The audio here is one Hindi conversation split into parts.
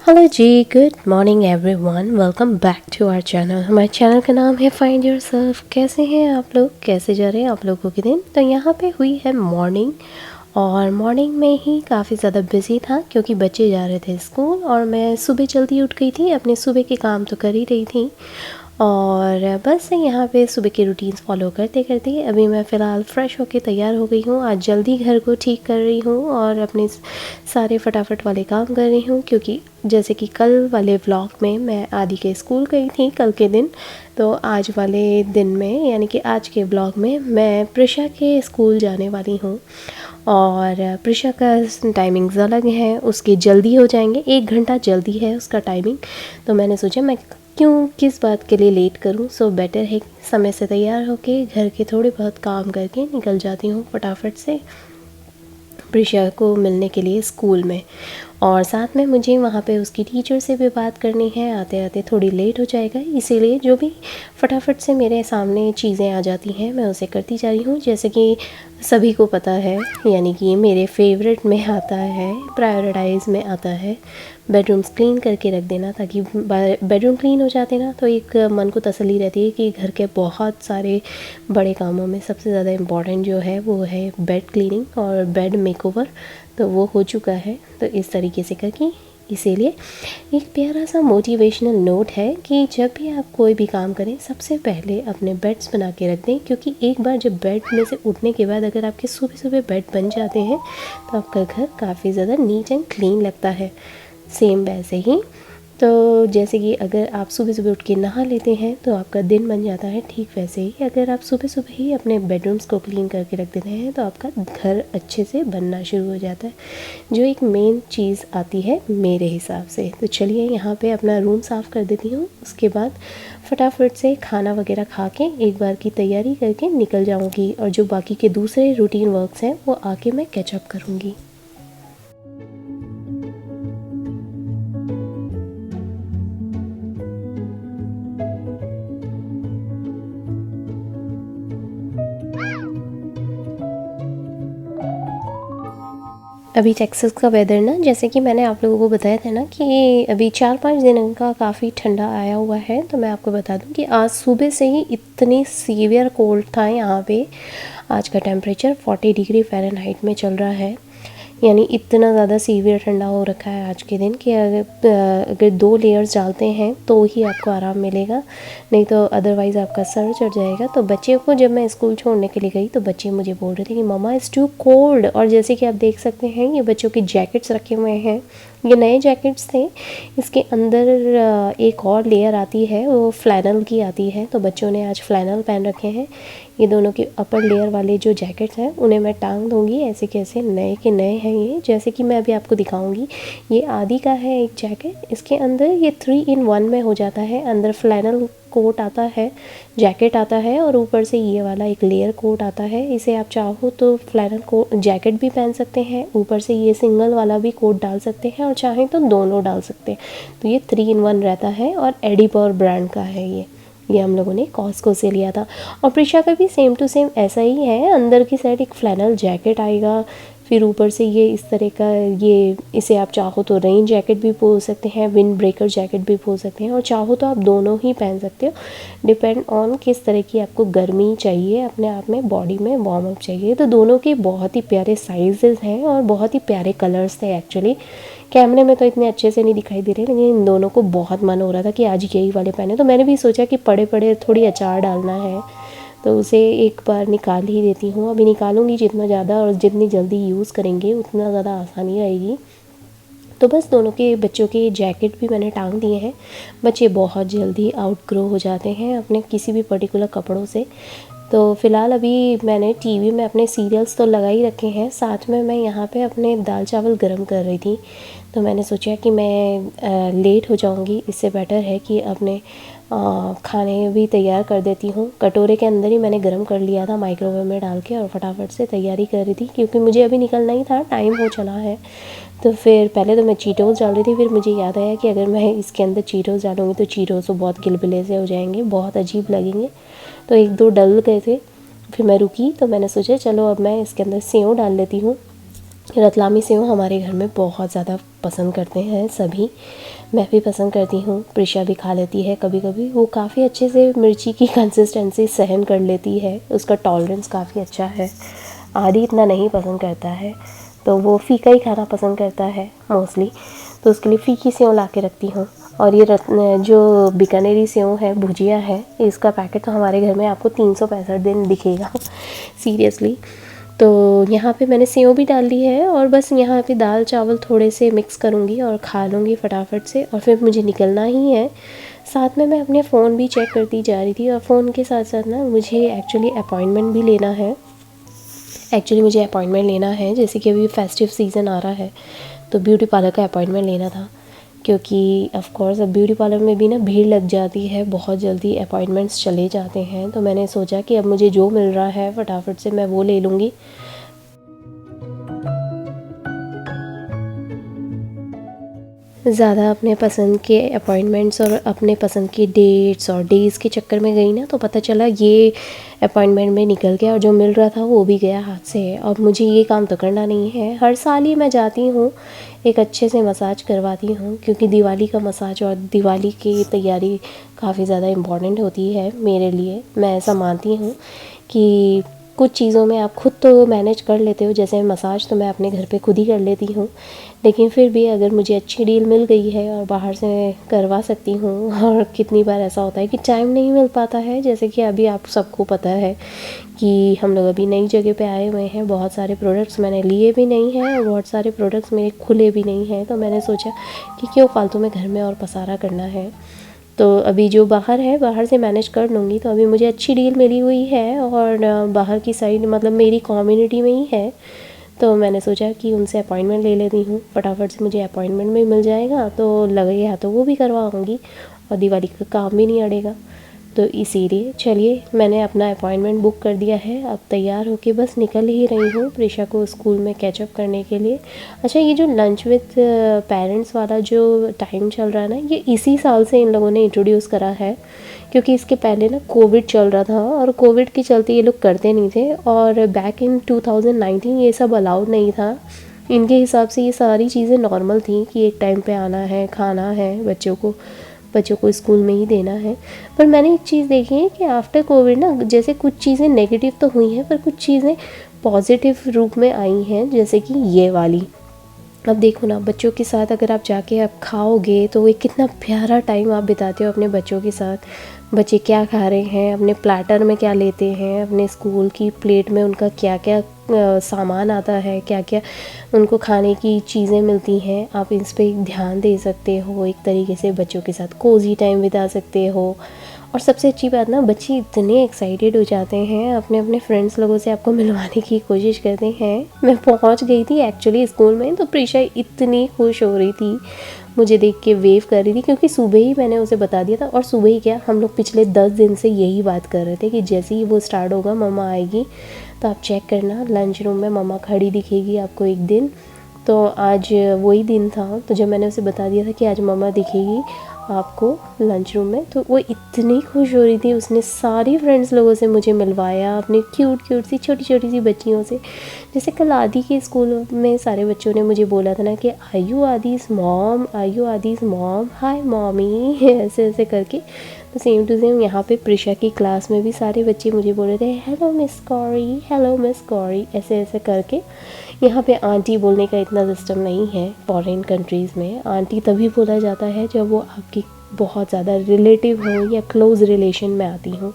Hello ji, good morning everyone. Welcome back to our channel. हमारे चैनल का नाम है फाइंड योरसेल्फ। कैसे हैं आप लोग? कैसे जा रहे हैं आप लोगों के दिन? तो यहाँ पे हुई है मॉर्निंग, और मॉर्निंग में ही काफ़ी ज़्यादा बिजी था क्योंकि बच्चे जा रहे थे स्कूल और मैं सुबह जल्दी उठ गई थी। अपने सुबह के काम तो कर ही रही थी और बस यहाँ पे सुबह के रूटीन्स फॉलो करते करते अभी मैं फ़िलहाल फ़्रेश होके तैयार हो गई हूँ। आज जल्दी घर को ठीक कर रही हूँ और अपने सारे फटाफट वाले काम कर रही हूँ, क्योंकि जैसे कि कल वाले व्लॉग में मैं आदि के स्कूल गई थी कल के दिन, तो आज वाले दिन में यानी कि आज के व्लॉग में मैं प्रिशा के स्कूल जाने वाली हूँ। और प्रिशा का टाइमिंग्स अलग है, उसके जल्दी हो जाएंगे, 1 घंटा जल्दी है उसका टाइमिंग। तो मैंने सोचा मैं क्यों किस बात के लिए लेट करूं, सो बेटर है समय से तैयार होके घर के थोड़े बहुत काम करके निकल जाती हूँ फटाफट से प्रिशा को मिलने के लिए स्कूल में। और साथ में मुझे वहाँ पे उसकी टीचर से भी बात करनी है, आते आते थोड़ी लेट हो जाएगा, इसीलिए जो भी फटाफट से मेरे सामने चीज़ें आ जाती हैं मैं उसे करती जा रही हूँ। जैसे कि सभी को पता है, यानी कि मेरे फेवरेट में आता है, प्रायोरिटाइज में आता है बेडरूम्स क्लीन करके रख देना, ताकि बेडरूम क्लीन हो जाते ना तो एक मन को तसल्ली रहती है कि घर के बहुत सारे बड़े कामों में सबसे ज़्यादा इम्पॉर्टेंट जो है वो है बेड क्लीनिंग और बेड मेकओवर। तो वो हो चुका है, तो इस तरीके से करके इसीलिए एक प्यारा सा मोटिवेशनल नोट है कि जब भी आप कोई भी काम करें सबसे पहले अपने बेड्स बना के रख दें, क्योंकि एक बार जब बेड में से उठने के बाद अगर आपके सुबह सुबह बेड बन जाते हैं तो आपका घर काफ़ी ज़्यादा नीट एंड क्लीन लगता है। सेम वैसे ही तो जैसे कि अगर आप सुबह सुबह उठ के नहा लेते हैं तो आपका दिन बन जाता है, ठीक वैसे ही अगर आप सुबह सुबह ही अपने बेडरूम्स को क्लीन करके रख देते हैं तो आपका घर अच्छे से बनना शुरू हो जाता है, जो एक मेन चीज़ आती है मेरे हिसाब से। तो चलिए यहाँ पे अपना रूम साफ़ कर देती हूँ, उसके बाद फटाफट से खाना वगैरह खा के एक बार की तैयारी करके निकल जाऊँगी, और जो बाकी के दूसरे रूटीन वर्क्स हैं वो आके मैं कैचअप करूँगी। अभी टेक्सास का वेदर ना, जैसे कि मैंने आप लोगों को बताया था ना कि अभी 4-5 दिन का काफ़ी ठंडा आया हुआ है, तो मैं आपको बता दूं कि आज सुबह से ही इतनी सीवियर कोल्ड था यहाँ पे। आज का टेम्परेचर 40 डिग्री फ़ारेनहाइट में चल रहा है, यानी इतना ज़्यादा सीवियर ठंडा हो रखा है आज के दिन कि अगर 2 लेयर्स डालते हैं तो ही आपको आराम मिलेगा, नहीं तो अदरवाइज़ आपका सर चढ़ जाएगा। तो बच्चे को जब मैं स्कूल छोड़ने के लिए गई तो बच्चे मुझे बोल रहे थे कि मम्मा इज़ टू कोल्ड, और जैसे कि आप देख सकते हैं ये बच्चों के जैकेट्स रखे हुए हैं, ये नए जैकेट्स थे। इसके अंदर एक और लेयर आती है, वो फ्लैनल की आती है, तो बच्चों ने आज फ्लैनल पहन रखे हैं। ये दोनों के अपर लेयर वाले जो जैकेट्स हैं उन्हें मैं टांग दूँगी, ऐसे कैसे नए के नए हैं ये, जैसे कि मैं अभी आपको दिखाऊंगी। ये आदि का है एक जैकेट, इसके अंदर ये 3 in 1 में हो जाता है। अंदर फ्लैनल कोट आता है, जैकेट आता है, और ऊपर से ये वाला एक लेयर कोट आता है। इसे आप चाहो तो फ्लैनल कोट जैकेट भी पहन सकते हैं, ऊपर से ये सिंगल वाला भी कोट डाल सकते हैं, और चाहें तो दोनों डाल सकते हैं। तो ये 3 in 1 रहता है, और एडिपर ब्रांड का है ये हम लोगों ने कॉस्को से लिया था। और प्रिशा का भी सेम टू सेम ऐसा ही है, अंदर की साइड एक फ्लैनल जैकेट आएगा, फिर ऊपर से ये इस तरह का, ये इसे आप चाहो तो रेन जैकेट भी बोल सकते हैं, विंड ब्रेकर जैकेट भी बोल सकते हैं, और चाहो तो आप दोनों ही पहन सकते हो, डिपेंड ऑन किस तरह की आपको गर्मी चाहिए, अपने आप में बॉडी में वार्म अप चाहिए। तो दोनों के बहुत ही प्यारे साइजेस हैं और बहुत ही प्यारे कलर्स थे एक्चुअली। कैमरे में तो इतने अच्छे से नहीं दिखाई दे रहे, लेकिन इन दोनों को बहुत मन हो रहा था कि आज यही वाले पहने, तो मैंने भी सोचा कि पड़े पड़े थोड़ी अचार डालना है तो उसे एक बार निकाल ही देती हूँ। अभी निकालूंगी जितना ज़्यादा और जितनी जल्दी यूज़ करेंगे उतना ज़्यादा आसानी रहेगी। तो बस दोनों के बच्चों के जैकेट भी मैंने टांग दिए हैं। बच्चे बहुत जल्दी आउटग्रो हो जाते हैं अपने किसी भी पर्टिकुलर कपड़ों से, तो फ़िलहाल अभी मैंने टीवी में अपने सीरियल्स तो लगा ही रखे हैं, साथ में मैं यहाँ पे अपने दाल चावल गरम कर रही थी। तो मैंने सोचा कि मैं लेट हो जाऊँगी, इससे बेटर है कि अपने खाने भी तैयार कर देती हूँ। कटोरे के अंदर ही मैंने गरम कर लिया था माइक्रोवेव में डाल के, और फटाफट से तैयारी कर रही थी क्योंकि मुझे अभी निकलना ही था, टाइम हो चला है। तो फिर पहले तो मैं चीटोस डाल रही थी, फिर मुझे याद आया कि अगर मैं इसके अंदर चीटोस डालूँगी तो चीटोस तो बहुत गिलबिले से हो जाएंगे, बहुत अजीब लगेंगे। तो एक दो डल गए थे, फिर मैं रुकी। तो मैंने सोचा चलो अब मैं इसके अंदर सेव डाल लेती हूँ। रतलामी सेव हमारे घर में बहुत ज़्यादा पसंद करते हैं सभी, मैं भी पसंद करती हूँ, प्रिशा भी खा लेती है कभी कभी। वो काफ़ी अच्छे से मिर्ची की कंसिस्टेंसी सहन कर लेती है, उसका टॉलरेंस काफ़ी अच्छा है। आदि इतना नहीं पसंद करता है, तो वो फीका ही खाना पसंद करता है मोस्टली, तो उसके लिए फीकी सेव ला के रखती हूँ। और ये जो बीकानेरी सेव है, भुजिया है, इसका पैकेट तो हमारे घर में आपको 365 दिन दिखेगा सीरियसली। तो यहाँ पे मैंने सेव भी डाल दी है, और बस यहाँ पे दाल चावल थोड़े से मिक्स करूँगी और खा लूँगी फटाफट से, और फिर मुझे निकलना ही है। साथ में मैं अपने फ़ोन भी चेक करती जा रही थी, और फ़ोन के साथ साथ ना मुझे एक्चुअली अपॉइंटमेंट भी लेना है। जैसे कि अभी फेस्टिव सीज़न आ रहा है, तो ब्यूटी पार्लर का अपॉइंटमेंट लेना था, क्योंकि ऑफ़ कोर्स अब ब्यूटी पार्लर में भी ना भीड़ लग जाती है, बहुत जल्दी अपॉइंटमेंट्स चले जाते हैं। तो मैंने सोचा कि अब मुझे जो मिल रहा है फटाफट से मैं वो ले लूँगी। ज़्यादा अपने पसंद के अपॉइंटमेंट्स और अपने पसंद की डेट्स और डेज़ के चक्कर में गई ना, तो पता चला ये अपॉइंटमेंट में निकल गया और जो मिल रहा था वो भी गया हाथ से। अब मुझे ये काम तो करना नहीं है। हर साल ही मैं जाती हूँ, एक अच्छे से मसाज करवाती हूँ, क्योंकि दिवाली का मसाज और दिवाली की तैयारी काफ़ी ज़्यादा इम्पॉर्टेंट होती है मेरे लिए। मैं ऐसा मानती हूँ कि कुछ चीज़ों में आप खुद तो मैनेज कर लेते हो, जैसे मसाज तो मैं अपने घर पे खुद ही कर लेती हूँ, लेकिन फिर भी अगर मुझे अच्छी डील मिल गई है और बाहर से करवा सकती हूँ। और कितनी बार ऐसा होता है कि टाइम नहीं मिल पाता है, जैसे कि अभी आप सबको पता है कि हम लोग अभी नई जगह पे आए हुए हैं, बहुत सारे प्रोडक्ट्स मैंने लिए भी नहीं हैं और बहुत सारे प्रोडक्ट्स मेरे खुले भी नहीं हैं। तो मैंने सोचा कि क्यों फालतू में घर में और पसारा करना है, तो अभी जो बाहर है बाहर से मैनेज कर लूँगी। तो अभी मुझे अच्छी डील मिली हुई है, और बाहर की साइड मतलब मेरी कम्युनिटी में ही है, तो मैंने सोचा कि उनसे अपॉइंटमेंट ले लेती हूँ, फटाफट से मुझे अपॉइंटमेंट भी मिल जाएगा, तो लगेगा तो वो भी करवाऊँगी और दिवाली का काम भी नहीं अड़ेगा। तो इसीलिए चलिए मैंने अपना अपॉइंटमेंट बुक कर दिया है, अब तैयार होके बस निकल ही रही हूँ प्रिशा को स्कूल में कैचअप करने के लिए। अच्छा, ये जो लंच विद पेरेंट्स वाला जो टाइम चल रहा है ना, ये इसी साल से इन लोगों ने इंट्रोड्यूस करा है, क्योंकि इसके पहले ना कोविड चल रहा था और कोविड के चलते ये लोग करते नहीं थे, और बैक इन 2019 ये सब अलाउड नहीं था। इनके हिसाब से ये सारी चीज़ें नॉर्मल थी कि एक टाइम पे आना है, खाना है, बच्चों को स्कूल में ही देना है। पर मैंने एक चीज़ देखी है कि आफ्टर कोविड ना, जैसे कुछ चीज़ें नेगेटिव तो हुई हैं पर कुछ चीज़ें पॉजिटिव रूप में आई हैं, जैसे कि ये वाली। अब देखो ना, बच्चों के साथ अगर आप जाके आप खाओगे तो एक कितना प्यारा टाइम आप बिताते हो अपने बच्चों के साथ। बच्चे क्या खा रहे हैं, अपने प्लेटर में क्या लेते हैं, अपने स्कूल की प्लेट में उनका क्या क्या सामान आता है, क्या क्या उनको खाने की चीज़ें मिलती हैं, आप इस पे ध्यान दे सकते हो। एक तरीके से बच्चों के साथ कोजी टाइम बिता सकते हो। और सबसे अच्छी बात ना, बच्चे इतने एक्साइटेड हो जाते हैं, अपने अपने फ्रेंड्स लोगों से आपको मिलवाने की कोशिश करते हैं। मैं पहुंच गई थी एक्चुअली स्कूल में, तो प्रिशा इतनी खुश हो रही थी, मुझे देख के वेव कर रही थी, क्योंकि सुबह ही मैंने उसे बता दिया था। और सुबह ही क्या, हम लोग पिछले 10 दिन से यही बात कर रहे थे कि जैसे ही वो स्टार्ट होगा मम्मा आएगी, तो आप चेक करना लंच रूम में मम्मा खड़ी दिखेगी आपको एक दिन। तो आज वही दिन था, तो जब मैंने उसे बता दिया था कि आज मम्मा दिखेगी आपको लंच रूम में, तो वो इतनी खुश हो रही थी। उसने सारी फ्रेंड्स लोगों से मुझे मिलवाया, अपनी क्यूट क्यूट सी छोटी छोटी सी बच्चियों से। जैसे कल आदि के स्कूल में सारे बच्चों ने मुझे बोला था ना कि आयु आदिस मॉम, आयु आदिस मॉम, हाय मॉमी, ऐसे ऐसे करके। तो सेम टू सेम यहाँ पे प्रिशा की क्लास में भी सारे बच्चे मुझे बोल रहे थे हेलो मिस कौरी, हेलो मिस कौरी, ऐसे ऐसे करके। यहाँ पे आंटी बोलने का इतना सिस्टम नहीं है फॉरेन कंट्रीज़ में। आंटी तभी बोला जाता है जब वो आपकी बहुत ज़्यादा रिलेटिव हो या क्लोज़ रिलेशन में आती हो।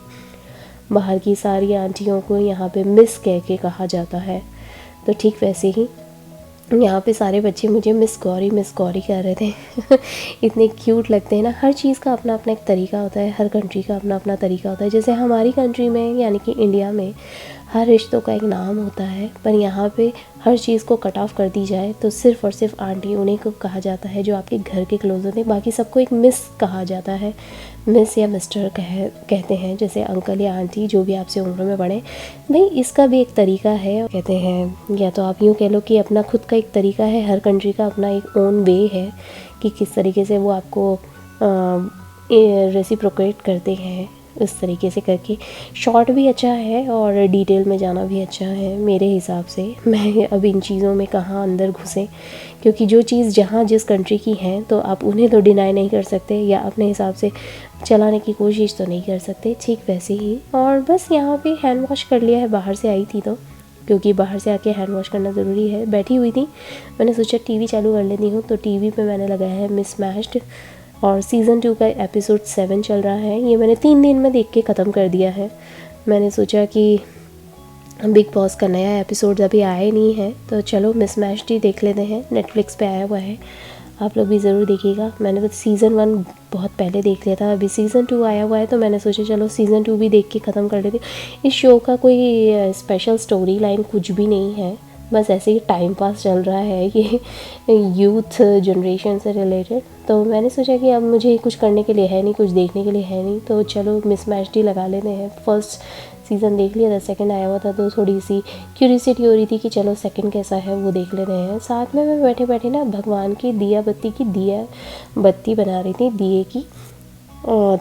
बाहर की सारी आंटियों को यहाँ पे मिस कह के कहा जाता है। तो ठीक वैसे ही यहाँ पे सारे बच्चे मुझे मिस गौरी कर रहे थे। इतने क्यूट लगते हैं ना। हर चीज़ का अपना अपना एक तरीका होता है, हर कंट्री का अपना अपना तरीका होता है। जैसे हमारी कंट्री में यानी कि इंडिया में हर रिश्तों का एक नाम होता है, पर यहाँ पे हर चीज़ को कट ऑफ कर दी जाए तो सिर्फ़ और सिर्फ आंटी उन्हीं को कहा जाता है जो आपके घर के क्लोज होते हैं। बाकी सबको एक मिस कहा जाता है, मिस या मिस्टर कहते हैं, जैसे अंकल या आंटी जो भी आपसे उम्र में बड़े। भाई इसका भी एक तरीका है, कहते हैं, या तो आप यूँ कह लो कि अपना खुद का एक तरीका है। हर कंट्री का अपना एक ओन वे है कि किस तरीके से वो आपको रेसिप्रोकेट करते हैं। इस तरीके से करके शॉर्ट भी अच्छा है और डिटेल में जाना भी अच्छा है मेरे हिसाब से। मैं अब इन चीज़ों में कहाँ अंदर घुसे, क्योंकि जो चीज़ जहाँ जिस कंट्री की है तो आप उन्हें तो डिनाई नहीं कर सकते या अपने हिसाब से चलाने की कोशिश तो नहीं कर सकते। ठीक वैसे ही। और बस यहाँ पे हैंड वॉश कर लिया है, बाहर से आई थी तो, क्योंकि बाहर से आके हैंड वॉश करना ज़रूरी है। बैठी हुई थी, मैंने सोचा टीवी चालू कर लेती हूँ, तो टीवी पे मैंने लगाया है मिसमैच्ड और सीज़न 2 का एपिसोड 7 चल रहा है। ये मैंने 3 दिन में देख के ख़त्म कर दिया है। मैंने सोचा कि बिग बॉस का नया एपिसोड अभी आया नहीं है तो चलो मिसमैच्ड ही देख लेते हैं। नेटफ्लिक्स पे आया हुआ है, आप लोग भी ज़रूर देखिएगा। मैंने तो सीज़न 1 बहुत पहले देख लिया था, अभी सीज़न 2 आया हुआ है तो मैंने सोचा चलो सीज़न 2 भी देख के ख़त्म कर लेती हूँ। इस शो का कोई स्पेशल स्टोरी लाइन कुछ भी नहीं है, बस ऐसे ही टाइम पास चल रहा है ये यूथ जनरेशन से रिलेटेड। तो मैंने सोचा कि अब मुझे कुछ करने के लिए है नहीं, कुछ देखने के लिए है नहीं, तो चलो मिसमैच्ड ही लगा लेते हैं। फर्स्ट सीज़न देख लिया था, सेकंड आया हुआ था तो थोड़ी सी क्यूरियोसिटी हो रही थी कि चलो सेकंड कैसा है वो देख लेते हैं। साथ में मैं बैठे बैठे ना भगवान की दिया बत्ती बना रही थी, दिए की।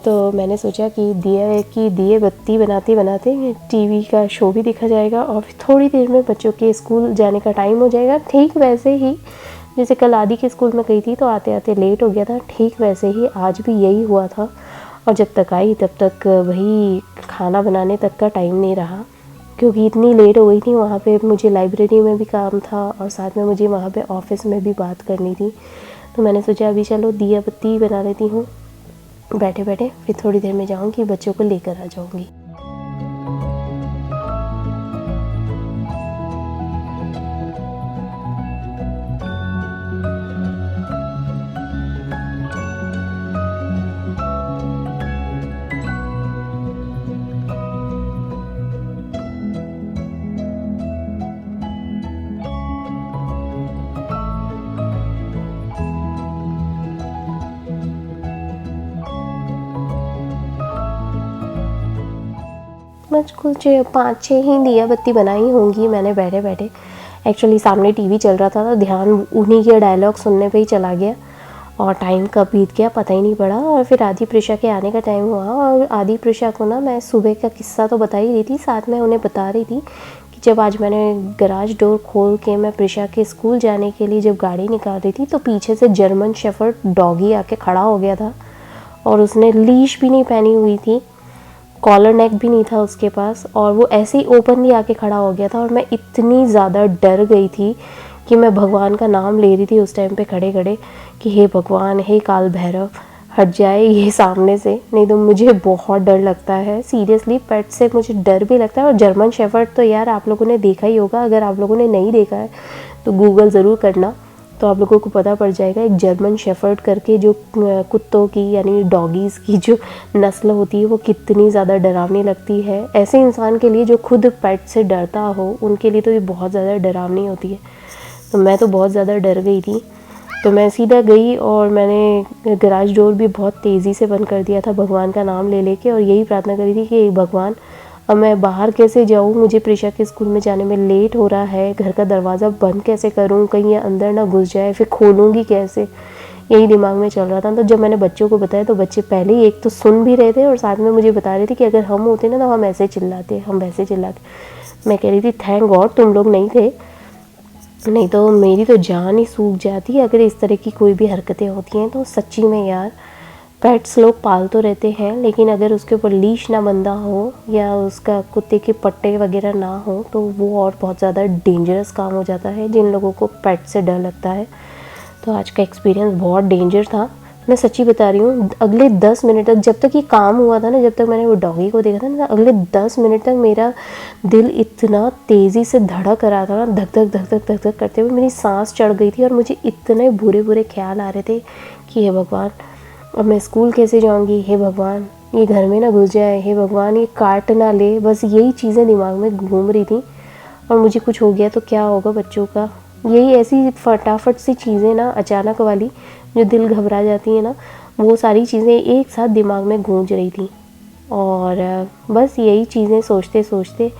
तो मैंने सोचा कि दिए बत्ती बनाते बनाते टीवी का शो भी देखा जाएगा और फिर थोड़ी देर में बच्चों के स्कूल जाने का टाइम हो जाएगा। ठीक वैसे ही जैसे कल आदि के स्कूल में गई थी तो आते आते लेट हो गया था, ठीक वैसे ही आज भी यही हुआ था। और जब तक आई तब तक वही खाना बनाने तक का टाइम नहीं रहा, क्योंकि इतनी लेट हो गई थी। वहाँ पे मुझे लाइब्रेरी में भी काम था और साथ में मुझे वहाँ पे ऑफिस में भी बात करनी थी। तो मैंने सोचा अभी चलो दिया बत्ती बना लेती हूँ बैठे बैठे, फिर थोड़ी देर में जाऊँगी बच्चों को लेकर आ जाऊँगी। बस कुछ 5-6 ही दिया बत्ती बनाई होंगी मैंने बैठे बैठे। एक्चुअली सामने टीवी चल रहा था तो ध्यान उन्हीं के डायलॉग सुनने पे ही चला गया और टाइम कब बीत गया पता ही नहीं पड़ा। और फिर आदि प्रिशा के आने का टाइम हुआ और आदि प्रिशा को ना मैं सुबह का किस्सा तो बता ही रही थी, साथ में उन्हें बता रही थी कि जब आज मैंने गराज डोर खोल के मैं प्रिशा के स्कूल जाने के लिए जब गाड़ी निकाल रही थी तो पीछे से जर्मन शेफर्ड डॉगी आके खड़ा हो गया था और उसने लीश भी नहीं पहनी हुई थी, कॉलर नेक भी नहीं था उसके पास, और वो ऐसे ही ओपनली आके खड़ा हो गया था। और मैं इतनी ज़्यादा डर गई थी कि मैं भगवान का नाम ले रही थी उस टाइम पे खड़े खड़े कि हे भगवान, हे काल भैरव, हट जाए ये सामने से, नहीं तो मुझे बहुत डर लगता है। सीरियसली पेट से मुझे डर भी लगता है। और जर्मन शेफर्ड तो यार आप लोगों ने देखा ही होगा, अगर आप लोगों ने नहीं देखा है तो गूगल ज़रूर करना, तो आप लोगों को पता पड़ जाएगा। एक जर्मन शेफर्ड करके जो कुत्तों की यानी डॉगीज़ की जो नस्ल होती है वो कितनी ज़्यादा डरावनी लगती है। ऐसे इंसान के लिए जो खुद पेट से डरता हो उनके लिए तो ये बहुत ज़्यादा डरावनी होती है। तो मैं तो बहुत ज़्यादा डर गई थी, तो मैं सीधा गई और मैंने गैराज डोर भी बहुत तेज़ी से बंद कर दिया था भगवान का नाम ले लेके, और यही प्रार्थना करी थी कि भगवान अब मैं बाहर कैसे जाऊँ, मुझे प्रिशा के स्कूल में जाने में लेट हो रहा है, घर का दरवाज़ा बंद कैसे करूँ, कहीं ये अंदर ना घुस जाए, फिर खोलूँगी कैसे, यही दिमाग में चल रहा था। तो जब मैंने बच्चों को बताया तो बच्चे पहले ही एक तो सुन भी रहे थे और साथ में मुझे बता रहे थे कि अगर हम होते ना तो हम ऐसे चिल्लाते, हम वैसे चिल्लाते। मैं कह रही थी थैंक गॉड तुम लोग नहीं थे, नहीं तो मेरी तो जान ही सूख जाती अगर इस तरह की कोई भी हरकतें होती हैं। तो सच्ची में यार पेट्स लोग पाल तो रहते हैं, लेकिन अगर उसके ऊपर लीश ना बंधा हो या उसका कुत्ते के पट्टे वगैरह ना हो तो वो और बहुत ज़्यादा डेंजरस काम हो जाता है जिन लोगों को पेट से डर लगता है। तो आज का एक्सपीरियंस बहुत डेंजर था। मैं सच्ची बता रही हूँ, अगले 10 मिनट तक, जब तक ये काम हुआ था ना, जब तक मैंने वो डॉगी को देखा था ना, अगले 10 मिनट तक मेरा दिल इतना तेज़ी से धड़क रहा था ना, धक धक धक धक धक धक करते हुए मेरी सांस चढ़ गई थी। और मुझे इतने बुरे बुरे ख्याल आ रहे थे कि हे भगवान, अब मैं स्कूल कैसे जाऊँगी, हे भगवान ये घर में ना घुस जाए, हे भगवान ये काट ना ले, बस यही चीज़ें दिमाग में घूम रही थी। और मुझे कुछ हो गया तो क्या होगा बच्चों का, यही ऐसी फटाफट सी चीज़ें ना, अचानक वाली जो दिल घबरा जाती है ना, वो सारी चीज़ें एक साथ दिमाग में गूंज रही थी। और बस यही चीज़ें सोचते सोचते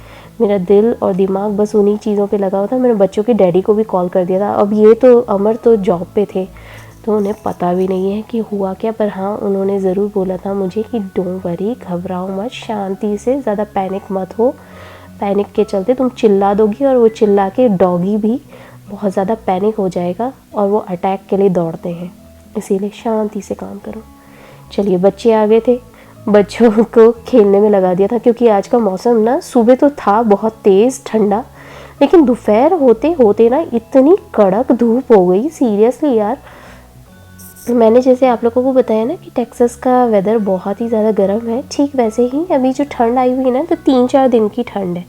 मेरा दिल और दिमाग बस उन्हीं चीज़ों पे लगा हुआ था। मैंने बच्चों के डैडी को भी कॉल कर दिया था। अब ये तो अमर तो जॉब पे थे, तो उन्हें पता भी नहीं है कि हुआ क्या, पर हाँ उन्होंने ज़रूर बोला था मुझे कि डोंट वरी, घबराओ मत, शांति से, ज़्यादा पैनिक मत हो, पैनिक के चलते तुम चिल्ला दोगी और वो चिल्ला के डॉगी भी बहुत ज़्यादा पैनिक हो जाएगा और वो अटैक के लिए दौड़ते हैं, इसीलिए शांति से काम करो। चलिए बच्चे आ गए थे, बच्चों को खेलने में लगा दिया था, क्योंकि आज का मौसम ना सुबह तो था बहुत तेज़ ठंडा, लेकिन दोपहर होते होते ना इतनी कड़क धूप हो गई, सीरियसली यार। मैंने जैसे आप लोगों को बताया ना कि टेक्सास का वेदर बहुत ही ज़्यादा गर्म है, ठीक वैसे ही अभी जो ठंड आई हुई है ना, तो 3-4 दिन की ठंड है।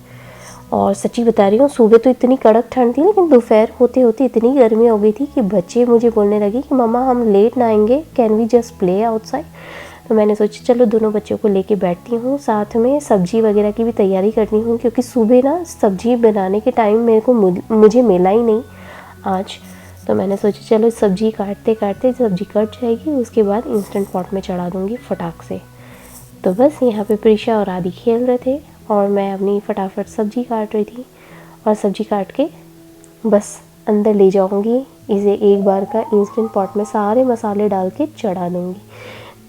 और सच्ची बता रही हूँ, सुबह तो इतनी कड़क ठंड थी, लेकिन दोपहर होते होते इतनी गर्मी हो गई थी कि बच्चे मुझे बोलने लगे कि मम्मा हम लेट ना आएंगे, can we just play outside. तो मैंने सोचा चलो दोनों बच्चों को लेके बैठती हूँ, साथ में सब्जी वगैरह की भी तैयारी करनी हूँ, क्योंकि सुबह ना सब्जी बनाने के टाइम मुझे मिला ही नहीं आज। तो मैंने सोचा चलो सब्जी काटते काटते सब्जी कट जाएगी, उसके बाद इंस्टेंट पॉट में चढ़ा दूँगी फटाक से। तो बस यहाँ पे प्रीशा और आदि खेल रहे थे और मैं अपनी फटाफट सब्जी काट रही थी। और सब्जी काट के बस अंदर ले जाऊँगी, इसे एक बार का इंस्टेंट पॉट में सारे मसाले डाल के चढ़ा दूँगी,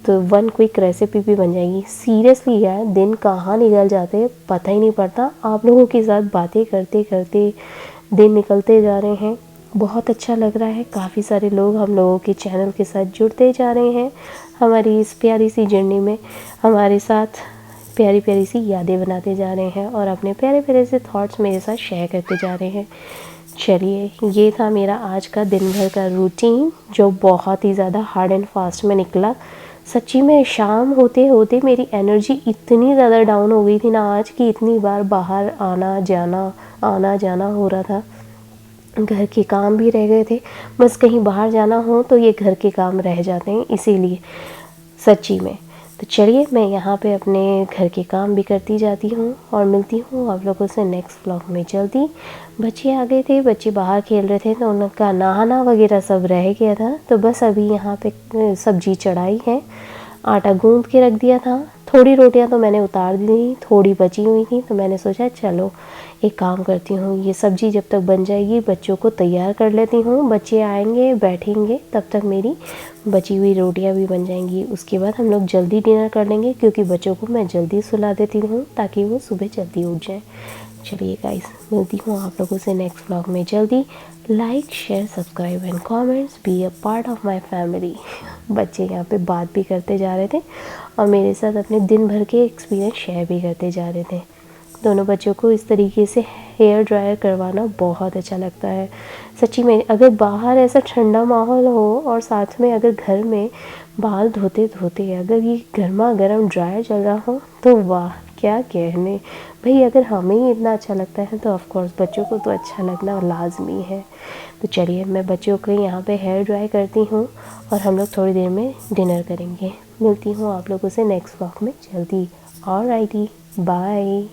तो 1 क्विक रेसिपी भी बन जाएगी। सीरियसली यार, दिन कहाँ निकल जाते हैं पता ही नहीं पड़ता। आप लोगों के साथ बातें करते करते दिन निकलते जा रहे हैं, बहुत अच्छा लग रहा है। काफ़ी सारे लोग हम लोगों के चैनल के साथ जुड़ते जा रहे हैं, हमारी इस प्यारी सी जर्नी में हमारे साथ प्यारी प्यारी सी यादें बनाते जा रहे हैं और अपने प्यारे प्यारे से थॉट्स मेरे साथ शेयर करते जा रहे हैं। चलिए, ये था मेरा आज का दिन भर का रूटीन, जो बहुत ही ज़्यादा हार्ड एंड फास्ट में निकला। सच्ची में शाम होते होते मेरी एनर्जी इतनी ज़्यादा डाउन हो गई थी ना आज, कि इतनी बार बाहर आना जाना हो रहा था। घर के काम भी रह गए थे, बस कहीं बाहर जाना हो तो ये घर के काम रह जाते हैं, इसीलिए सच्ची में। तो चलिए, मैं यहाँ पे अपने घर के काम भी करती जाती हूँ और मिलती हूँ आप लोगों से नेक्स्ट व्लॉग में जल्दी। बच्चे आ गए थे, बच्चे बाहर खेल रहे थे, तो उनका नहाना वगैरह सब रह गया था। तो बस अभी यहाँ पे सब्जी चढ़ाई है, आटा गूंद के रख दिया था। थोड़ी रोटियां तो मैंने उतार दी, थोड़ी बची हुई थी, तो मैंने सोचा चलो एक काम करती हूँ, ये सब्ज़ी जब तक बन जाएगी बच्चों को तैयार कर लेती हूँ। बच्चे आएंगे बैठेंगे, तब तक मेरी बची हुई रोटियां भी बन जाएंगी। उसके बाद हम लोग जल्दी डिनर कर लेंगे, क्योंकि बच्चों को मैं जल्दी सुला देती हूँ ताकि वो सुबह जल्दी उठ जाएँ। चलिए गाइस, मिलती हूँ आप लोगों से नेक्स्ट व्लॉग में जल्दी। Like, share, subscribe and comments, be a part of my family. बच्चे यहाँ पे बात भी करते जा रहे थे और मेरे साथ अपने दिन भर के एक्सपीरियंस शेयर भी करते जा रहे थे। दोनों बच्चों को इस तरीके से हेयर ड्रायर करवाना बहुत अच्छा लगता है सच्ची में। अगर बाहर ऐसा ठंडा माहौल हो और साथ में अगर घर में बाल धोते धोते अगर ये गर्मा गर्म ड्रायर चल रहा हो, तो वाह क्या कहने भाई। अगर हमें ही इतना अच्छा लगता है तो ऑफकोर्स बच्चों को तो अच्छा लगना लाजमी है। तो चलिए, मैं बच्चों को यहाँ पे हेयर ड्राई करती हूँ और हम लोग थोड़ी देर में डिनर करेंगे। मिलती हूँ आप लोगों से नेक्स्ट व्लॉग में जल्दी। Alrighty, bye.